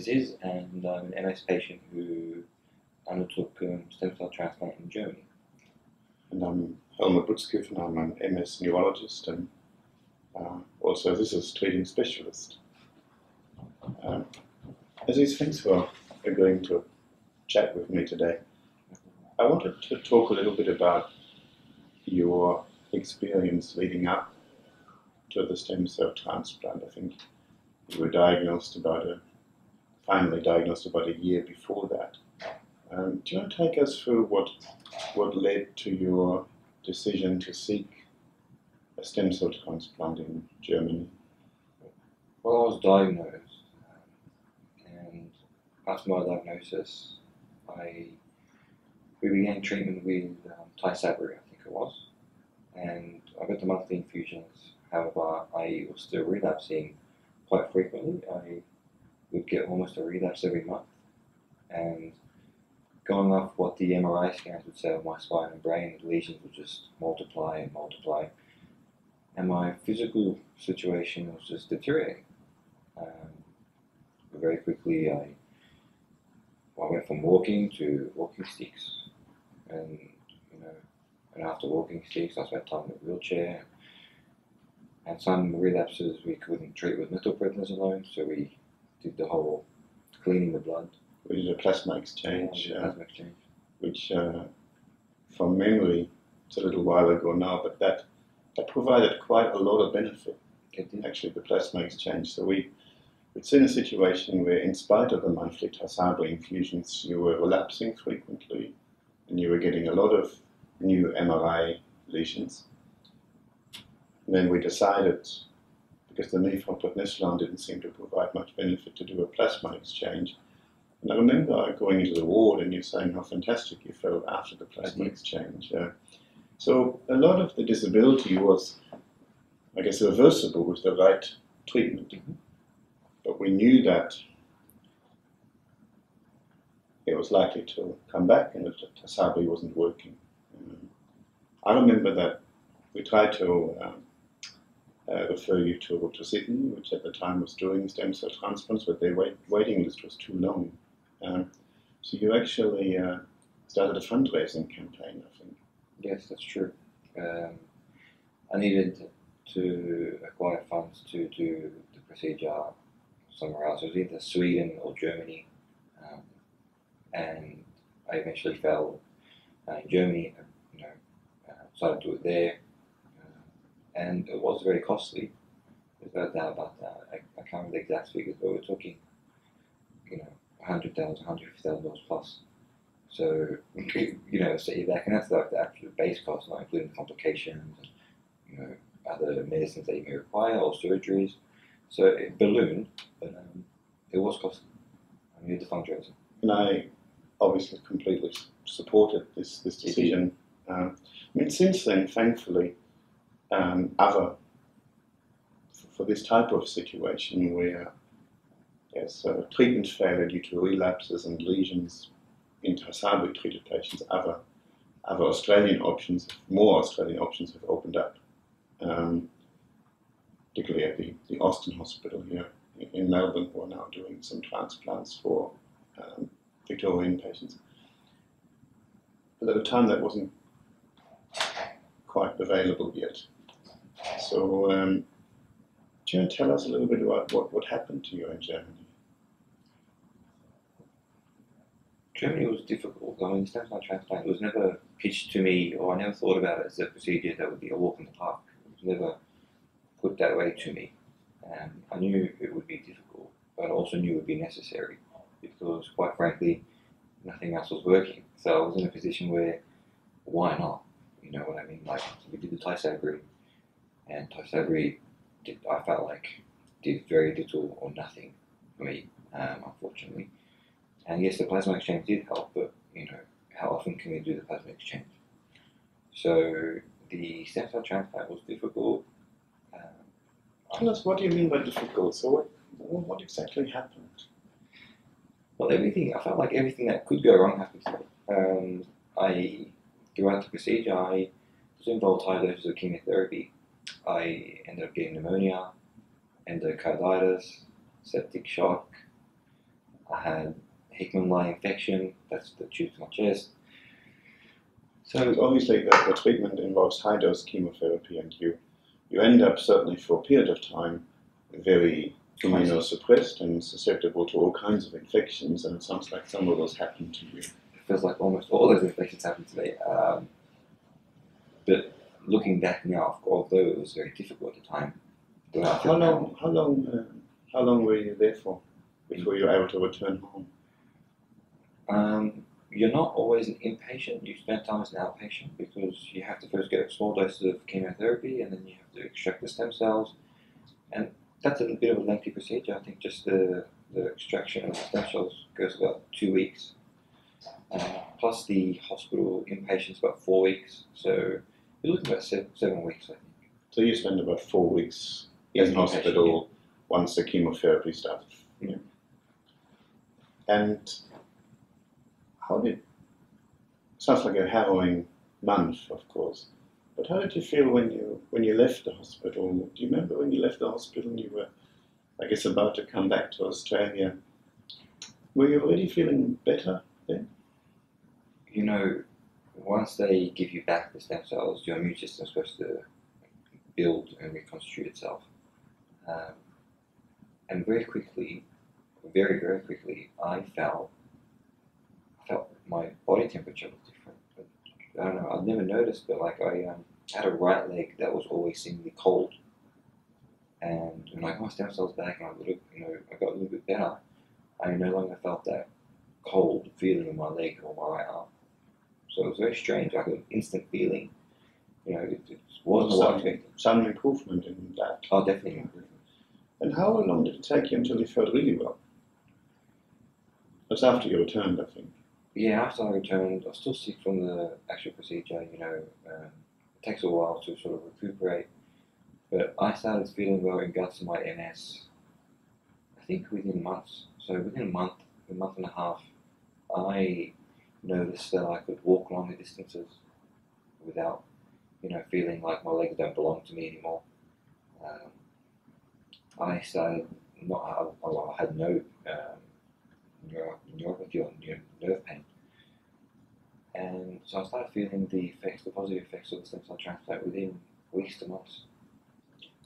Aziz, and I'm an MS patient who undertook stem cell transplant in Germany. And I'm Helmut Butzkueven, I'm an MS neurologist and also this is treating specialist. Aziz, thanks for agreeing to chat with me today. I wanted to talk a little bit about your experience leading up to the stem cell transplant. I think you were finally diagnosed about a year before that. Do you want to take us through what led to your decision to seek a stem cell transplant in Germany? Well, I was diagnosed, and after my diagnosis, we began treatment with Tysabri, I think it was, and I got the monthly infusions. However, I was still relapsing quite frequently. I would get almost a relapse every month, and going off what the MRI scans would say of my spine and brain, the lesions would just multiply and multiply, and my physical situation was just deteriorating. Very quickly, I went from walking to walking sticks, and after walking sticks, I spent time in a wheelchair. And some relapses we couldn't treat with methylprednisolone, so we did the whole cleaning the blood. We did a plasma exchange, which from memory, it's a little while ago now, but that provided quite a lot of benefit. It did. Actually, the plasma exchange. So we'd seen a situation where, in spite of the monthly Tysabri infusions, you were relapsing frequently, and you were getting a lot of new MRI lesions. And then we decided, because the methylprednisolone didn't seem to provide much benefit, to do a plasma exchange. And I remember going into the ward and you saying how fantastic you felt after the plasma exchange. So a lot of the disability was, I guess, reversible with the right treatment. Mm-hmm. But we knew that it was likely to come back and that Tysabri wasn't working. I remember that we tried to refer you to Sydney, which at the time was doing stem cell transplants, but their waiting list was too long. So you actually started a fundraising campaign, I think. Yes, that's true. I needed to acquire funds to do the procedure somewhere else. It was either Sweden or Germany, and I eventually fell in Germany. Decided to do it there, and it was very costly. There's no doubt about that. I can't remember the exact figures, but we're talking, $100,000, $150,000 plus. So, set back, and that's like the actual base cost, not including complications, and, other medicines that you may require or surgeries. So it ballooned, but it was costly. I needed the fundraising. And I obviously completely supported this decision. Since then, thankfully, for this type of situation where there's treatment failure due to relapses and lesions in Tysabri treated patients, other Australian options, more Australian options have opened up, particularly at the Austin Hospital here in Melbourne, who are now doing some transplants for Victorian patients. But at the time that wasn't quite available yet. So do you want to tell us a little bit about what happened to you in Germany? Germany was difficult. Stem cell transplant was never pitched to me, or I never thought about it as a procedure that would be a walk in the park. It was never put that way to me. I knew it would be difficult, but I also knew it would be necessary, because quite frankly, nothing else was working. So I was in a position where, why not? You know what I mean? Like, we did the Tysabri, and Tysabri, I felt like, did very little or nothing for me, unfortunately. And yes, the plasma exchange did help, but, how often can we do the plasma exchange? So the stem cell transplant was difficult. Tell us, what do you mean by difficult? So what exactly happened? Well, I felt like everything that could go wrong happened. Throughout the procedure, I was involved high doses of chemotherapy. I ended up getting pneumonia, endocarditis, septic shock, I had Hickman-Lye infection, that's the tube to my chest. So obviously the treatment involves high-dose chemotherapy, and you end up, certainly for a period of time, very immunosuppressed and susceptible to all kinds of infections, and it sounds like some of those happened to you. It feels like almost all those infections happened to me. But looking back now, although it was very difficult at the time. How long were you there for before you were able to return home? You're not always an inpatient, you spend time as an outpatient because you have to first get small doses of chemotherapy and then you have to extract the stem cells. And that's a bit of a lengthy procedure. I think just the extraction of the stem cells goes about 2 weeks. Plus the hospital inpatient's about 4 weeks. So you're looking at about 7 weeks, I think. So you spend about 4 weeks in hospital once the chemotherapy started. Yeah. And sounds like a harrowing month, of course, but how did you feel when you left the hospital? Do you remember when you left the hospital and you were, I guess, about to come back to Australia? Were you already feeling better then? You know, once they give you back the stem cells, your immune system is supposed to build and reconstitute itself. And very quickly, very, very quickly, I felt my body temperature was different. I don't know, I'd never noticed, but like I had a right leg that was always seemingly cold. And when I got my stem cells back and I got a little bit better, I no longer felt that cold feeling in my leg or my right arm. So it was very strange. I got an instant feeling. You know, it wasn't what I expected. Some improvement in that. Oh, definitely improvement. And how long did it take you until you felt really well? That's after you returned, I think. Yeah, after I returned, I was still sick from the actual procedure. You know, it takes a while to sort of recuperate. But I started feeling well in regards to my MS, I think within months. So within a month and a half, I noticed that I could walk longer distances without, feeling like my legs don't belong to me anymore. I started I had no neuropathy or nerve pain. And so I started feeling the positive effects of the stem cell transplant within weeks to months.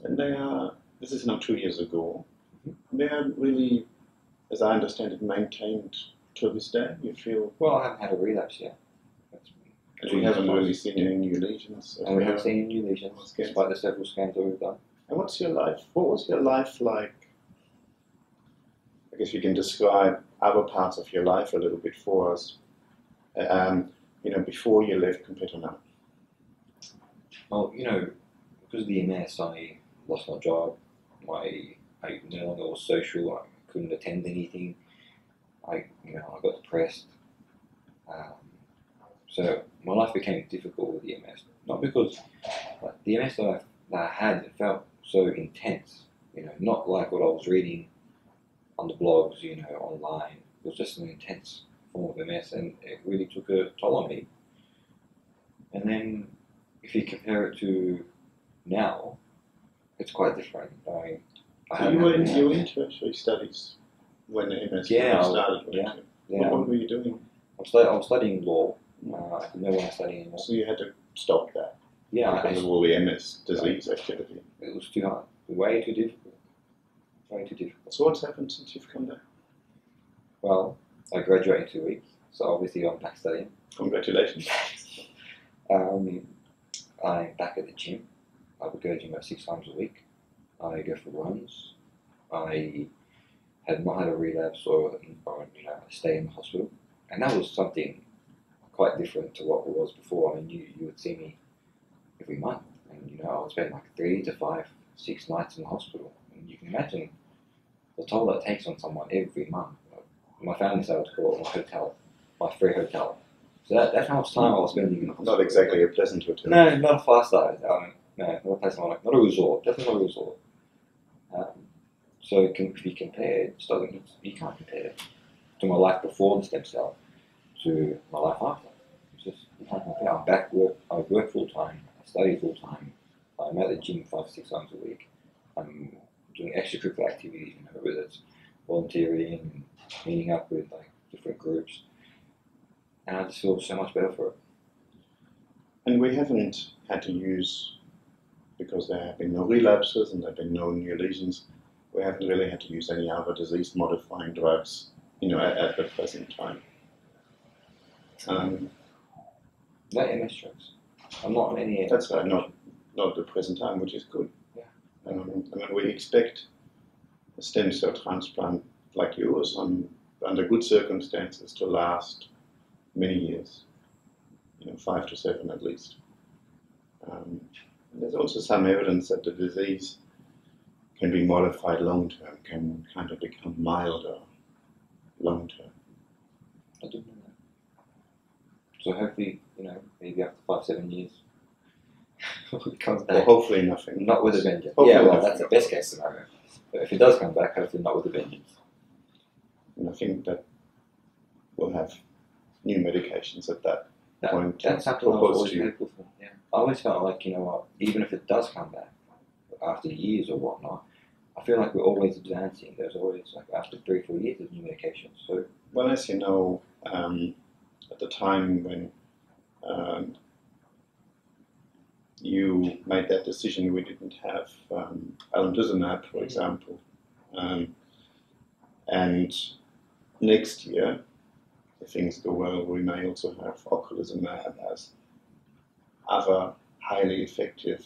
And this is now 2 years ago, they are really, as I understand it, maintained to this day. You feel... Well, I haven't had a relapse yet. We haven't really seen any new lesions. And we haven't seen any new lesions, despite the several scans that we've done. And what was your life like? I guess you can describe other parts of your life a little bit for us, before you left compared to now. Well, because of the MS, I lost my job. I no longer was social. I couldn't attend anything. I got depressed. So my life became difficult with the MS. Not because the MS that I had, it felt so intense. Not like what I was reading on the blogs, online. It was just an intense form of MS, and it really took a toll on me. And then, if you compare it to now, it's quite different. So you were in tertiary studies when the MS started? Yeah. What were you doing? I was studying law. I didn't know what I was studying anymore. So you had to stop that? Yeah. Because of all the MS disease activity? It was too hard. Way too difficult. So what's happened since you've come back? Well, I graduate in 2 weeks, so obviously I'm back studying. Congratulations. I'm back at the gym. I would go to the gym about 6 times a week. I go for runs. I had not had a relapse or stay in the hospital. And that was something quite different to what it was before. I mean, you would see me every month, and I would spend like 3 to 5, 6 nights in the hospital. And you can imagine the toll that takes on someone every month. My family started to call it my hotel, my free hotel. So that's how much time I was spending in the hospital. Not exactly a pleasant hotel. No, not a 5-star. No, not a place I like. Not a resort. Definitely not a resort. So if you compare, you can't compare to my life before the stem cell to my life after. You can't compare. I'm back I work full time. I study full time. I'm at the gym 5 to 6 times a week. I'm doing extracurricular activities, whether it's volunteering, meeting up with like different groups, and I just feel so much better for it. And we haven't had to use, because there have been no relapses and there have been no new lesions, we haven't really had to use any other disease-modifying drugs, at the present time. No MS drugs. I'm not on any. That's right, not at the present time, which is good. Yeah. I mean, we expect a stem cell transplant like yours under good circumstances to last many years, 5 to 7 at least. There's also some evidence that the disease can be modified long-term, can kind of become milder long-term. I didn't know that. So hopefully, maybe after 5-7 years, it comes back. Well, hopefully nothing. Not with a vengeance. Hopefully Yeah, well, nothing. that's the best case scenario. But if it does come back, hopefully not with a vengeance. And I think that we'll have new medications at that point. That's something I was always hopeful for. Yeah. I always felt like, even if it does come back after years or whatnot, I feel like we're always advancing. There's always, like, after 3-4 years, there's new medications. So, well, as you know, at the time when you made that decision, we didn't have alemtuzumab, for example. And next year, if things go well, we may also have ocrelizumab as other highly effective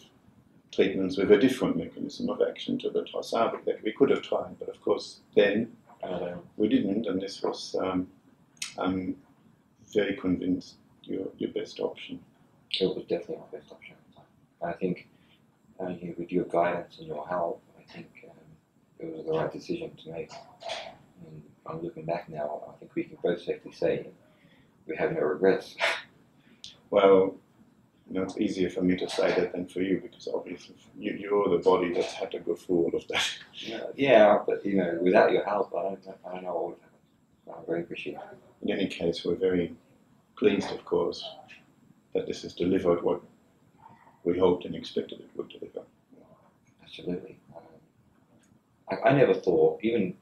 treatments with a different mechanism of action to the Transplant that we could have tried, but of course then we didn't, and this was, I'm very convinced, your best option. it was definitely my best option at the time. I think with your guidance and your help, I think it was the right decision to make. And I'm looking back now, I think we can both safely say we have no regrets. Well, it's easier for me to say that than for you, because obviously you're the body that's had to go through all of that. Yeah, but without your help, I don't know what would happen. So I'm very appreciative. In any case, we're very pleased, of course, that this has delivered what we hoped and expected it would deliver. Absolutely. I never thought, even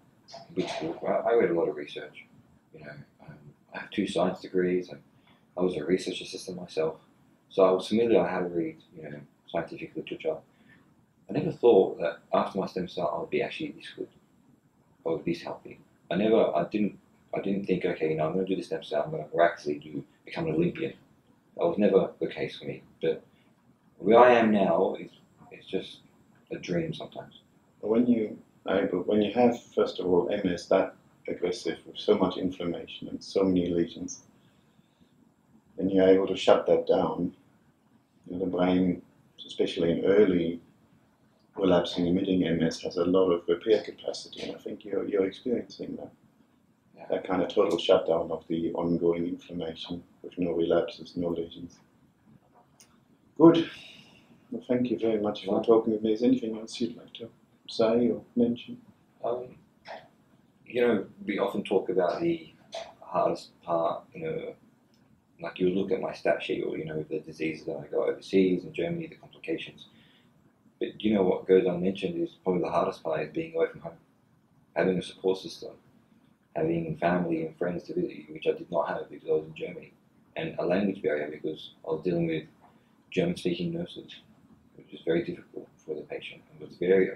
with school, I read a lot of research. I have 2 science degrees, and I was a research assistant myself, so I was familiar with how to read, scientific literature. I never thought that after my stem cell I would be actually this good, or this healthy. I didn't think, okay, I'm going to do the stem cell, I'm going to miraculously become an Olympian. That was never the case for me. But where I am now is just a dream sometimes. When you have, first of all, MS that aggressive with so much inflammation and so many lesions, and you're able to shut that down, the brain, especially in early relapsing remitting MS, has a lot of repair capacity, and I think you're experiencing that. Yeah. That kind of total shutdown of the ongoing inflammation with no relapses, no lesions. Good. Well, thank you very much for talking with me. Is there anything else you'd like to say or mention? We often talk about the hardest part, like you look at my stat sheet or, the diseases that I got overseas in Germany, the complications. But what goes unmentioned is probably the hardest part is being away from home, having a support system, having family and friends to visit you, which I did not have because I was in Germany, and a language barrier because I was dealing with German-speaking nurses, which is very difficult for the patient. And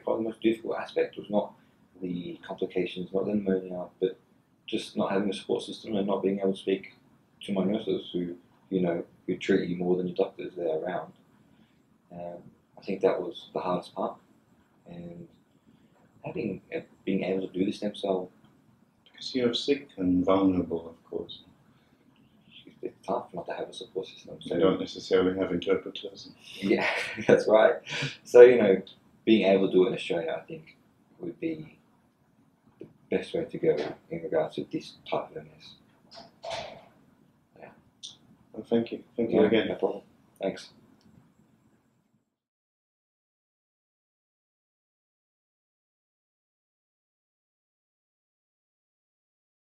probably the most difficult aspect was not the complications, not the pneumonia, but just not having a support system and not being able to speak to my nurses who treat you more than your doctors there around. I think that was the hardest part. And being able to do the stem cell. Because you're sick and vulnerable, of course. It's tough not to have a support system. So you don't necessarily have interpreters. Yeah, that's right. So, being able to do it in Australia, I think, would be the best way to go in regards to this type of MS. Yeah. Well, thank you. Thank you again. No problem. Thanks.